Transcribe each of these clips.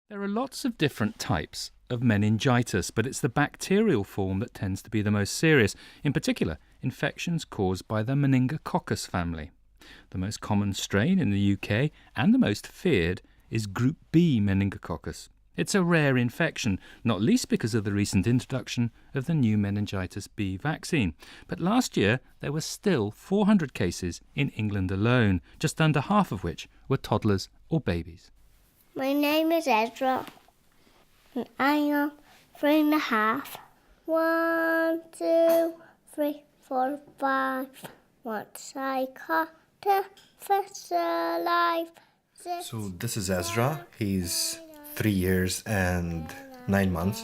There are lots of different types of meningitis, but it's the bacterial form that tends to be the most serious, in particular, infections caused by the Meningococcus family. The most common strain in the UK and the most feared is Group B meningococcus. It's a rare infection, not least because of the recent introduction of the new Meningitis B vaccine. But last year, there were still 400 cases in England alone, just under half of which were toddlers or babies. My name is Ezra, and I am 3.5. 1, 2, 3, 4, 5. Once I caught a fish alive. So this is Ezra. He's 3 years and 9 months.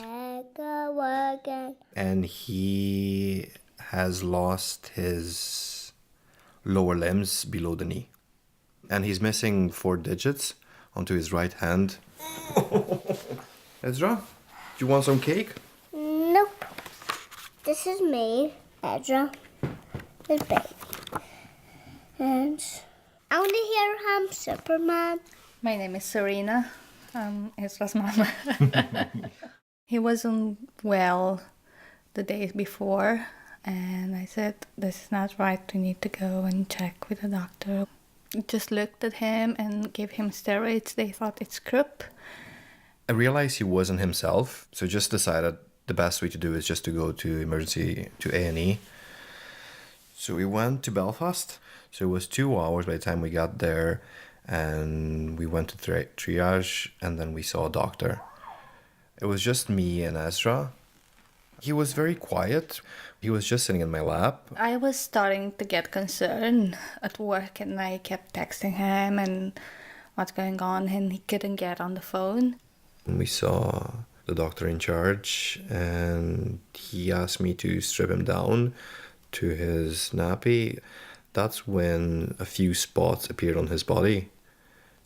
And he has lost his lower limbs below the knee. And he's missing 4 digits onto his right hand. Ezra, do you want some cake? Nope. This is me, Ezra, his baby. And I want to hear Superman. My name is Serena. I'm Ezra's mom. He wasn't well the day before, and I said, this is not right, we need to go and check with the doctor. Just looked at him and gave him steroids. They thought it's croup. I realized he wasn't himself, so just decided the best way to do is just to go to emergency, to A&E. So we went to Belfast. So it was 2 hours by the time we got there, and we went to triage, and then we saw a doctor. It was just me and Ezra. He was very quiet. He was just sitting in my lap. I was starting to get concerned at work, and I kept texting him and what's going on, and he couldn't get on the phone. We saw the doctor in charge, and he asked me to strip him down to his nappy. That's when a few spots appeared on his body.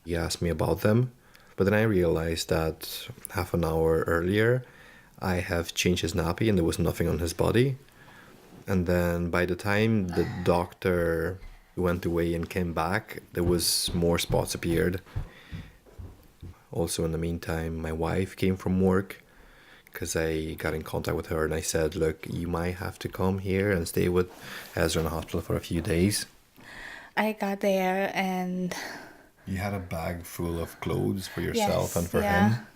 He asked me about them, but then I realized that half an hour earlier, I have changed his nappy and there was nothing on his body. And then by the time the doctor went away and came back, there was more spots appeared. Also, in the meantime, my wife came from work because I got in contact with her and I said, look, you might have to come here and stay with Ezra in the hospital for a few days. I got there and... You had a bag full of clothes for yourself and for yeah. him.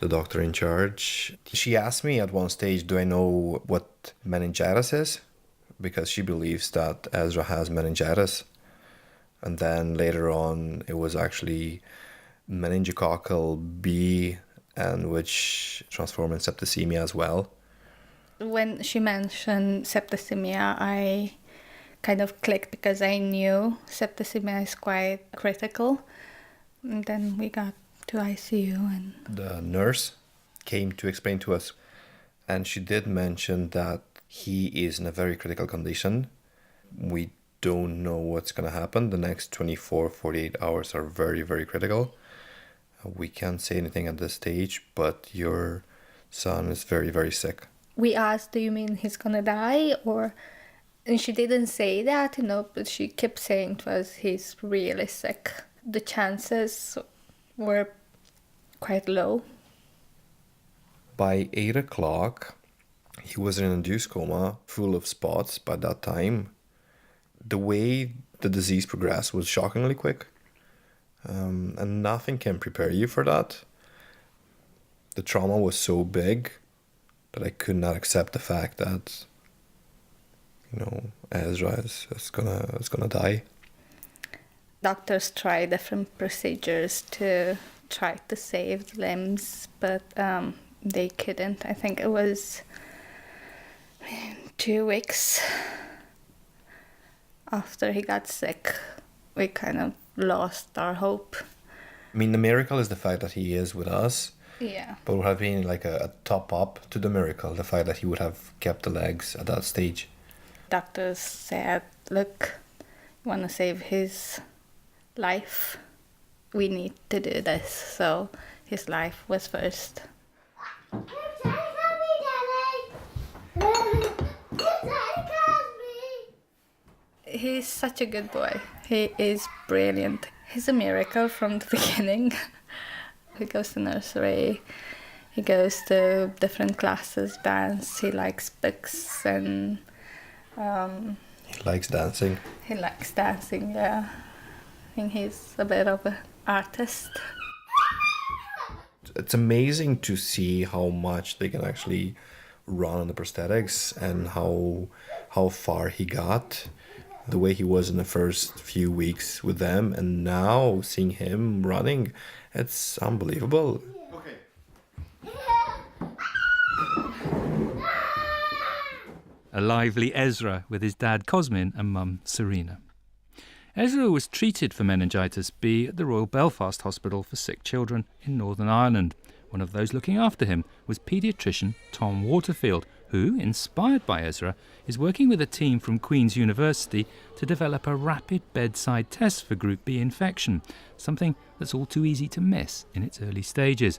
The doctor in charge, she asked me at one stage, do I know what meningitis is? Because she believes that Ezra has meningitis. And then later on, it was actually meningococcal B, and which transformed in septicemia as well. When she mentioned septicemia, I kind of clicked because I knew septicemia is quite critical. And then we got to ICU and... The nurse came to explain to us, and she did mention that he is in a very critical condition. We don't know what's going to happen. The next 24, 48 hours are very, very critical. We can't say anything at this stage, but your son is very, very sick. We asked, do you mean he's gonna die? And she didn't say that, but she kept saying to us, he's really sick. The chances were quite low. By 8 o'clock, he was in an induced coma, full of spots by that time. The way the disease progressed was shockingly quick. And nothing can prepare you for that. The trauma was so big that I could not accept the fact that, Ezra is gonna die. Doctors tried different procedures to try to save the limbs, but they couldn't. I think it was 2 weeks after he got sick, we kind of lost our hope. I mean, the miracle is the fact that he is with us. Yeah. But it would have been like a top up to the miracle, the fact that he would have kept the legs at that stage. Doctors said, look, you want to save his life, we need to do this. So his life was first. He's such a good boy. He is brilliant. He's a miracle from the beginning. He goes to nursery. He goes to different classes, dance. He likes books and He likes dancing. he likes dancing, yeah. I think he's a bit of an artist. It's amazing to see how much they can actually run on the prosthetics and how far he got, the way he was in the first few weeks with them, and now seeing him running, it's unbelievable. A lively Ezra with his dad Cosmin and mum Serena. Ezra was treated for meningitis B at the Royal Belfast Hospital for Sick Children in Northern Ireland. One of those looking after him was paediatrician Tom Waterfield, who, inspired by Ezra, is working with a team from Queen's University to develop a rapid bedside test for Group B infection, something that's all too easy to miss in its early stages.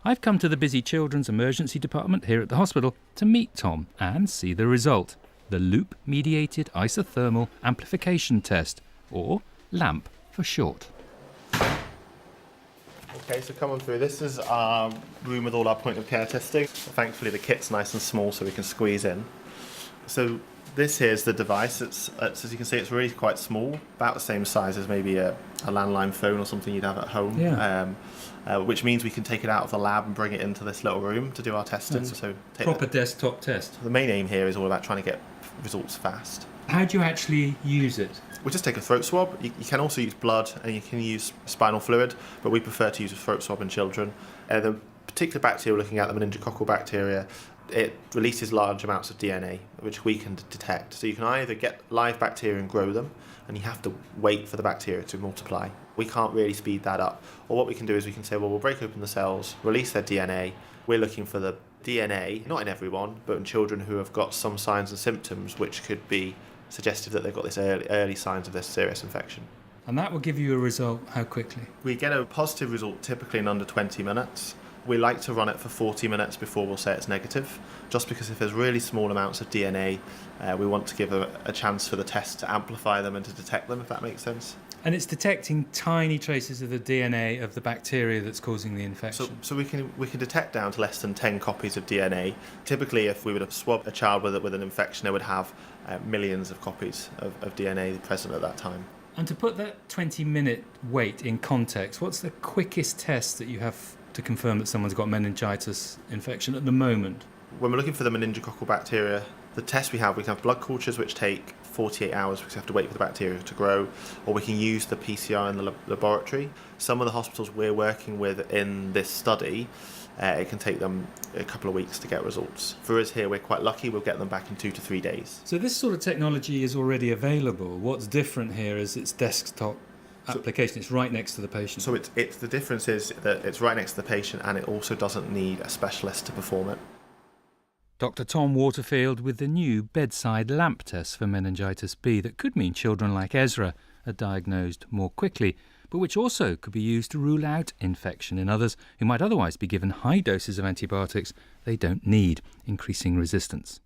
I've come to the busy children's emergency department here at the hospital to meet Tom and see the result, the loop-mediated isothermal amplification test, or LAMP for short. Okay, so come on through. This is our room with all our point of care testing. Thankfully the kit's nice and small so we can squeeze in. So this here is the device. It's as you can see, it's really quite small, about the same size as maybe a landline phone or something you'd have at home. Yeah. Which means we can take it out of the lab and bring it into this little room to do our testing. So Proper desktop test. the main aim here is all about trying to get results fast. How do you actually use it? We just take a throat swab. You can also use blood and you can use spinal fluid, but we prefer to use a throat swab in children. The particular bacteria we're looking at, the meningococcal bacteria, it releases large amounts of DNA, which we can detect. So you can either get live bacteria and grow them, and you have to wait for the bacteria to multiply. We can't really speed that up. Or what we can do is we can say, well, we'll break open the cells, release their DNA. We're looking for the DNA, not in everyone, but in children who have got some signs and symptoms which could be suggestive that they've got this early signs of this serious infection. And that will give you a result how quickly? We get a positive result typically in under 20 minutes. We like to run it for 40 minutes before we'll say it's negative, just because if there's really small amounts of DNA, we want to give a chance for the test to amplify them and to detect them, if that makes sense. And it's detecting tiny traces of the DNA of the bacteria that's causing the infection. So we can detect down to less than 10 copies of DNA. Typically, if we would have swabbed a child with an infection, they would have millions of copies of DNA present at that time. And to put that 20-minute wait in context, what's the quickest test that you have to confirm that someone's got meningitis infection at the moment? When we're looking for the meningococcal bacteria, the tests we can have blood cultures which take 48 hours because we have to wait for the bacteria to grow, or we can use the PCR in the laboratory. Some of the hospitals we're working with in this study, it can take them a couple of weeks to get results. For us here, we're quite lucky, we'll get them back in 2 to 3 days. So this sort of technology is already available. What's different here is its desktop application. It's right next to the patient. So it's the difference is that it's right next to the patient and it also doesn't need a specialist to perform it. Dr. Tom Waterfield with the new bedside LAMP test for meningitis B that could mean children like Ezra are diagnosed more quickly, but which also could be used to rule out infection in others who might otherwise be given high doses of antibiotics they don't need, increasing resistance.